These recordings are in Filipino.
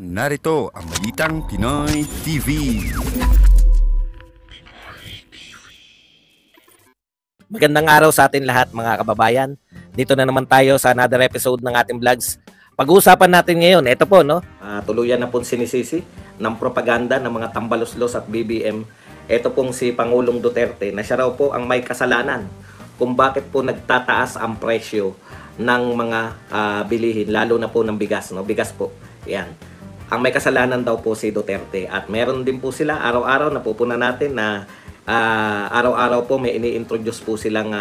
Narito ang Balitang Pinoy TV. Magandang araw sa atin lahat mga kababayan. Dito na naman tayo sa another episode ng ating vlogs. Pag-uusapan natin ngayon, ito po tuluyan na po sinisisi ng propaganda ng mga tambaluslos at BBM. Ito pong si Pangulong Duterte na siya raw po ang may kasalanan kung bakit po nagtataas ang presyo ng mga bilihin, lalo na po ng bigas, bigas po. Yan. Ang may kasalanan daw po si Duterte at meron din po sila araw-araw napupunan natin na araw-araw po may ini-introduce po silang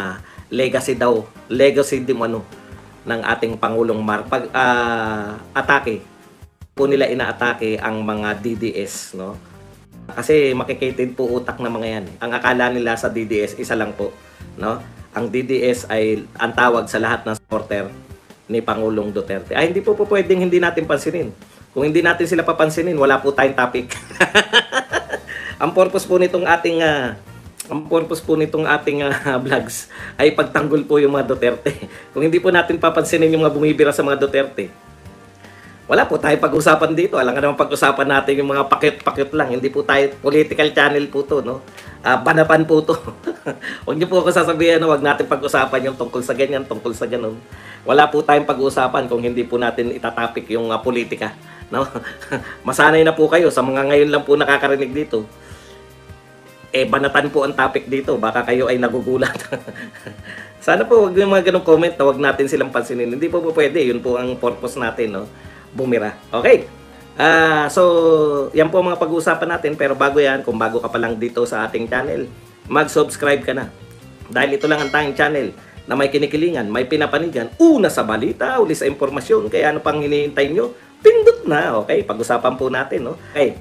legacy din ng ating Pangulong Marcos. Atake po nila, inaatake ang mga DDS, kasi makikitid po utak ng mga yan. Ang akala nila sa DDS isa lang po, ang DDS ay ang tawag sa lahat ng supporter ni Pangulong Duterte. Ay hindi po pwedeng hindi natin pansinin. Kung hindi natin sila papansinin, wala po tayong topic. Ang purpose po nitong ating vlogs ay pagtanggol po yung mga Duterte. Kung hindi po natin papansinin yung mga bumibira sa mga Duterte, wala po tayong pag-usapan dito. Alam nga naman pag-usapan natin yung mga pakit-pakit lang. Hindi po tayo political channel po to, banapan po to. Huwag niyo po ako sasabihin na wag natin pag-usapan yung tungkol sa ganyan, tungkol sa ganun. Wala po tayong pag-usapan kung hindi po natin itatapik yung politika. Masanay na po kayo sa mga ngayon lang po nakakarinig dito. Banatan po ang topic dito. Baka kayo ay nagugulat. Sana po wag yung mga ganong comment na wag natin silang pansinin. Hindi po pwede. Yun po ang purpose natin, bumira. Okay. So, yan po mga pag-uusapan natin. Pero bago yan, kung bago ka pa lang dito sa ating channel, mag-subscribe ka na. Dahil ito lang ang tanging channel na may kinikilingan, may pinapanigan, una sa balita, uli sa impormasyon. Kaya ano pang hinihintay nyo? Pindot na. Okay, pag-usapan po natin. Okay.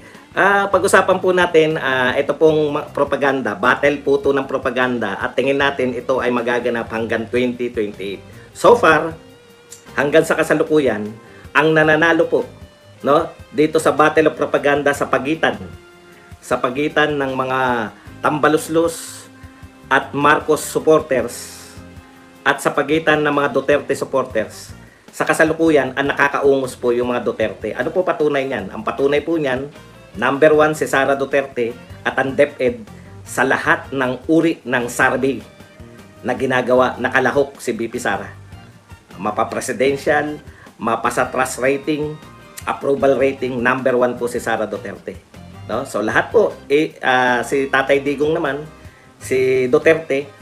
Pag-usapan po natin, ito pong propaganda, battle po ito ng propaganda at tingin natin ito ay magaganap hanggang 2028. So far, hanggang sa kasalukuyan, ang nananalo po dito sa battle of propaganda sa pagitan ng mga tambaluslos at Marcos supporters at sa pagitan ng mga Duterte supporters. Sa kasalukuyan, ang nakakaungos po yung mga Duterte. Ano po patunay niyan? Ang patunay po niyan, number 1 si Sara Duterte at ang DepEd sa lahat ng uri ng survey na ginagawa, nakalahok si BP Sara. Mapa-presidential, mapa sa trust rating, approval rating, number 1 po si Sara Duterte. So lahat po, si Tatay Digong naman, si Duterte,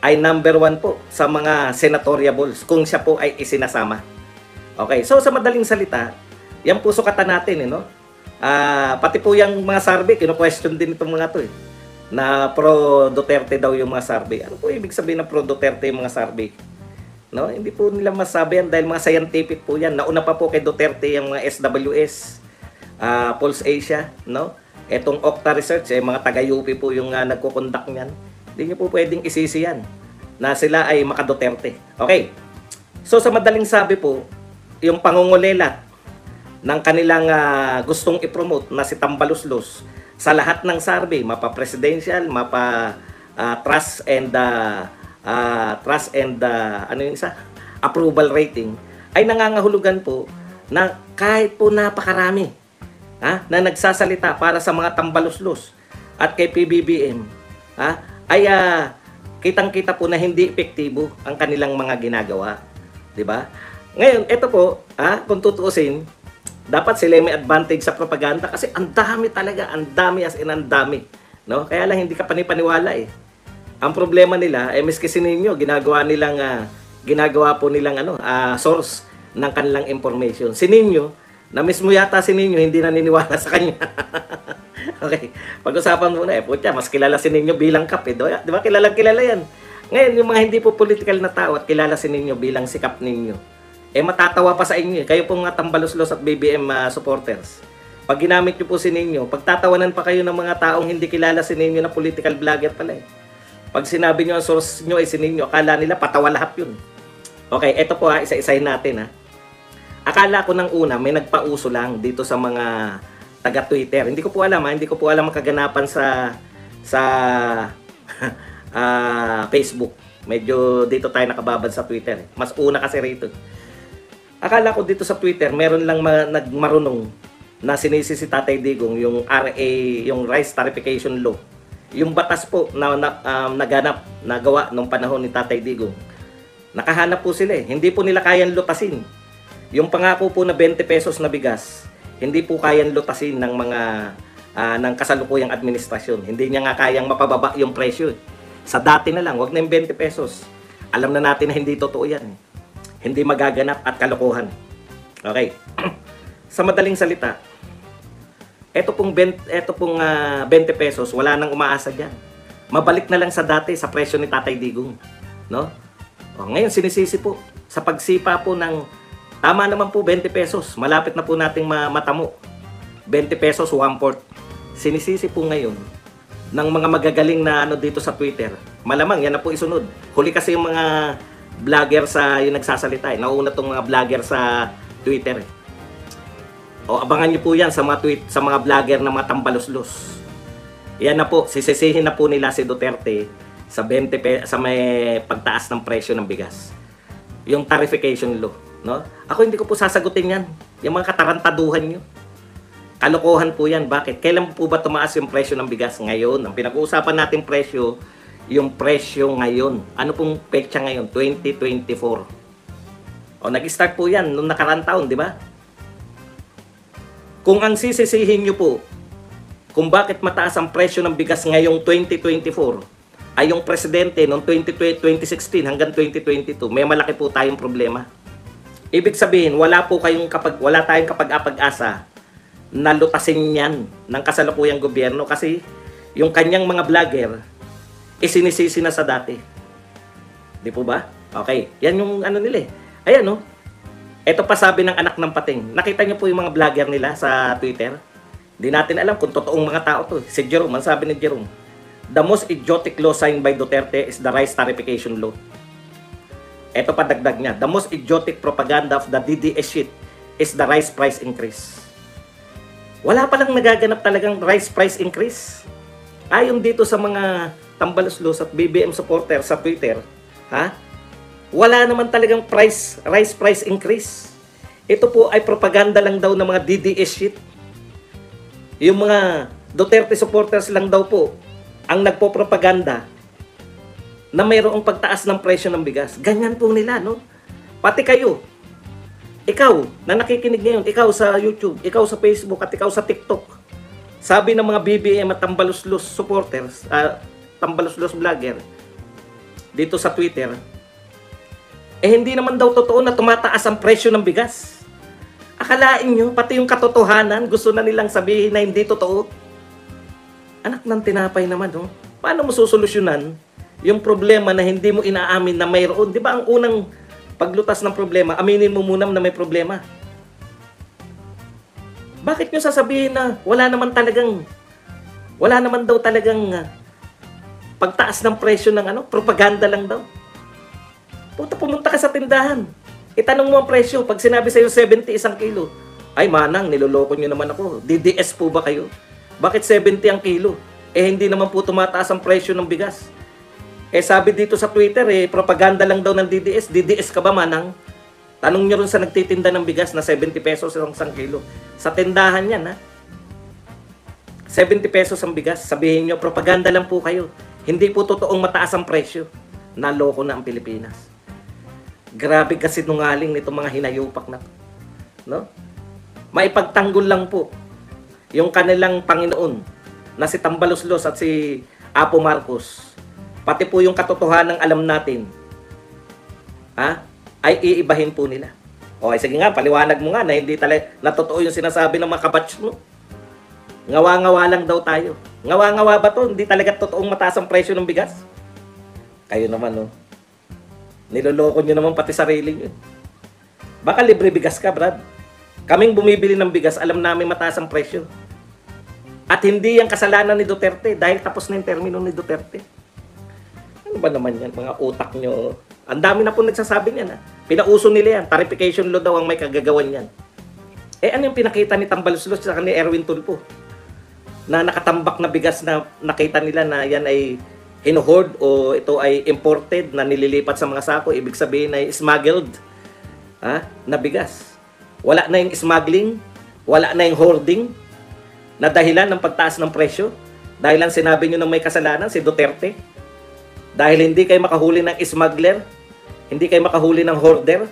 ay number 1 po sa mga senatoriables kung siya po ay isinasama. Okay, so sa madaling salita, yan po sukatan natin, pati po yung mga survey, kino-question din itong mga to na pro-Duterte daw yung mga survey. Ano po ibig sabihin ng pro-Duterte yung mga survey? Hindi po nila masabi yan dahil mga scientific po yan. Nauna pa po kay Duterte yung mga SWS, Pulse Asia, Etong Okta Research, mga taga-UP po yung nagkukondak niyan. Hindi niyo po pwedeng isisi yan na sila ay maka-Duterte. Okay. So sa madaling sabi po, yung pangungulelat ng kanilang gustong i-promote na si Tambaluslos sa lahat ng survey, mapa-presidential, mapa-trust and approval rating, ay nangangahulugan po na kahit po napakarami na nagsasalita para sa mga tambaluslos at kay PBBM, ay kitang-kita po na hindi epektibo ang kanilang mga ginagawa. Diba? Ngayon, ito po, kung tutuusin, dapat sila may advantage sa propaganda kasi ang dami talaga, ang dami as in ang dami. Kaya lang hindi ka panipaniwala Ang problema nila, miski sininyo, ginagawa po nilang source ng kanilang information. Sininyo, na mismo yata sininyo, hindi naniniwala sa kanya. Okay, pag-usapan muna mas kilala sininyo bilang kap di ba? Kilala yan. Ngayon, yung mga hindi po political na tao at kilala sininyo bilang sikap ninyo, matatawa pa sa inyo. Kayo pong mga tambaluslos at BBM supporters. Pag ginamit nyo po sininyo, pagtatawanan pa kayo ng mga taong hindi kilala sininyo na political vlogger pala Pag sinabi nyo ang source nyo ay sininyo, akala nila patawa lahat yun. Okay, ito po isa-isahin natin Akala ko nang una, may nagpauso lang dito sa mga taga-Twitter. Hindi ko po alam ang kaganapan sa Facebook. Medyo dito tayo nakababad sa Twitter. Mas una kasi rito. Akala ko dito sa Twitter, meron lang nagmarunong na sinisi si Tatay Digong yung RA, yung Rice Tarification Law. Yung batas po na naganap, nagawa nung panahon ni Tatay Digong. Nakahanap po sila eh. Hindi po nila kayang lutasin. Yung pangako po na 20 pesos na bigas, hindi po kayang lutasin ng mga ng kasalukuyang administrasyon. Hindi niya nga kayang mapababa yung presyo. Sa dati na lang, wag na yung 20 pesos. Alam na natin na hindi totoo yan. Hindi magaganap at kalokohan. Okay. Sa madaling salita, ito pong 20 pesos, wala nang umaasa diyan. Mabalik na lang sa dati sa presyo ni Tatay Digong, no? O, ngayon sinisisi po sa pagsipa po ng tama naman po 20 pesos. Malapit na po nating matamo. 20 pesos 1/4. Sinisisi po ngayon ng mga magagaling na dito sa Twitter. Malamang yan na po isunod. Huli kasi yung mga vlogger sa yung nagsasalita. Nauna tong mga vlogger sa Twitter. O abangan niyo po yan sa mga sa mga vlogger na mga tambaluslos. Yan na po, sisisihin na po nila si Duterte sa 20 sa may pagtaas ng presyo ng bigas. Yung tarification law, no? Ako hindi ko po sasagutin yan. Yung mga katarantaduhan niyo. Kalokohan po yan. Bakit? Kailan po ba tumaas yung presyo ng bigas? Ngayon. Ang pinag-uusapan natin presyo, yung presyo ngayon. Ano pong petsa ngayon? 2024. O, nag-start po yan noong nakarang taon, di ba? Kung ang sisisihin nyo po, kung bakit mataas ang presyo ng bigas ngayong 2024, ay yung presidente noong 2016 hanggang 2022, may malaki po tayong problema. Ibig sabihin, wala tayong kapag-asa na lutasin yan ng kasalukuyang gobyerno kasi yung kanyang mga vlogger isinisisi na sa dati. Di po ba? Okay. Yan yung nila eh. Ayan no. Ito pa sabi ng anak ng pating. Nakita niyo po yung mga vlogger nila sa Twitter? Hindi natin alam kung totoong mga tao to. Si Jerome, ang sabi ni Jerome, the most idiotic law signed by Duterte is the Rice Tarification Law. Ito pa dagdag niya, the most idiotic propaganda of the DDS shit is the rice price increase. Wala palang nagaganap talagang rice price increase. Ayon dito sa mga tambaluslos at BBM supporter sa Twitter, wala naman talagang rice price increase. Ito po ay propaganda lang daw ng mga DDS shit. Yung mga Duterte supporters lang daw po ang nagpo-propaganda na mayroong pagtaas ng presyo ng bigas. Ganyan po nila, no? Pati kayo, ikaw na nakikinig ngayon, ikaw sa YouTube, ikaw sa Facebook, at ikaw sa TikTok, sabi ng mga BBM at tambaluslos supporters, tambaluslos vlogger, dito sa Twitter, hindi naman daw totoo na tumataas ang presyo ng bigas. Akalain nyo, pati yung katotohanan, gusto na nilang sabihin na hindi totoo. Anak ng tinapay naman, no? Paano mo susolusyonan yung problema na hindi mo inaamin na mayroon? Di ba ang unang paglutas ng problema, aminin mo muna na may problema. Bakit nyo sasabihin na wala naman daw talagang pagtaas ng presyo ng propaganda lang daw? Pumunta ka sa tindahan. Itanong mo ang presyo. Pag sinabi sa'yo 70 isang kilo, ay manang, niloloko nyo naman ako. DDS po ba kayo? Bakit 70 ang kilo? Hindi naman po tumataas ang presyo ng bigas. Sabi dito sa Twitter, propaganda lang daw ng DDS. DDS ka ba, manang? Tanong nyo rin sa nagtitinda ng bigas na 70 pesos isang kilo. Sa tindahan yan, 70 pesos ang bigas. Sabihin nyo, propaganda lang po kayo. Hindi po totoong mataas ang presyo. Naloko na ang Pilipinas. Grabe kasi nungaling nito mga hinayupak na to. No? Maipagtanggol lang po yung kanilang Panginoon na si Tambaluslos at si Apo Marcos. Pati po yung katotohanan ng alam natin, ay iibahin po nila. Okay, sige nga, paliwanag mo nga na hindi talaga na totoo yung sinasabi ng mga kabatch mo. Ngawa-ngawa lang daw tayo. Ngawa-ngawa ba to? Hindi talaga totoong mataas ang presyo ng bigas? Kayo naman, no? Niloloko nyo naman pati sarili nyo. Baka libre bigas ka, Brad. Kaming bumibili ng bigas, alam namin mataas ang presyo. At hindi yung kasalanan ni Duterte dahil tapos na yung termino ni Duterte. Ano ba naman yan, mga utak nyo? Ang dami na po nagsasabi niyan. Pinauso nila yan. Tarification law daw ang may kagagawan yan. Ano yung pinakita ni Tambaluslos sa ni Erwin Tulfo? Na nakatambak na bigas na nakita nila na yan ay hinuhoard o ito ay imported na nililipat sa mga sako. Ibig sabihin ay smuggled. na bigas. Wala na yung smuggling, wala na yung hoarding na dahilan ng pagtaas ng presyo. Dahil lang sinabi nyo na may kasalanan si Duterte. Dahil hindi kayo makahuli ng smuggler, hindi kayo makahuli ng hoarder.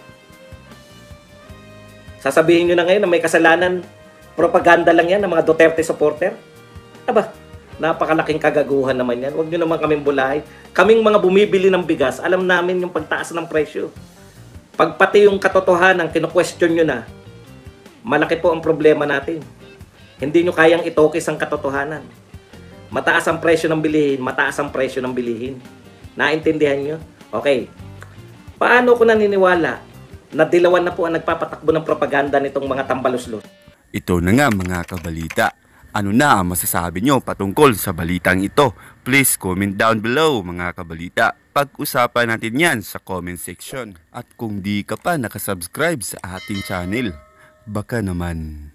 Sasabihin nyo na ngayon na may kasalanan, propaganda lang yan ng mga Duterte supporter. Aba, napakalaking kagaguhan naman yan. Huwag nyo naman kaming bulahay. Kaming mga bumibili ng bigas, alam namin yung pagtaas ng presyo. Pag pati yung katotohanan, kino-question nyo na, malaki po ang problema natin. Hindi nyo kayang itokis ang katotohanan. Mataas ang presyo ng bilihin, mataas ang presyo ng bilihin. Naintindihan nyo? Okay. Paano ko naniniwala na dilawan na po ang nagpapatakbo ng propaganda nitong mga tambaluslos? Ito na nga mga kabalita. Ano na ang masasabi nyo patungkol sa balitang ito? Please comment down below mga kabalita. Pag-usapan natin yan sa comment section. At kung di ka pa nakasubscribe sa ating channel, baka naman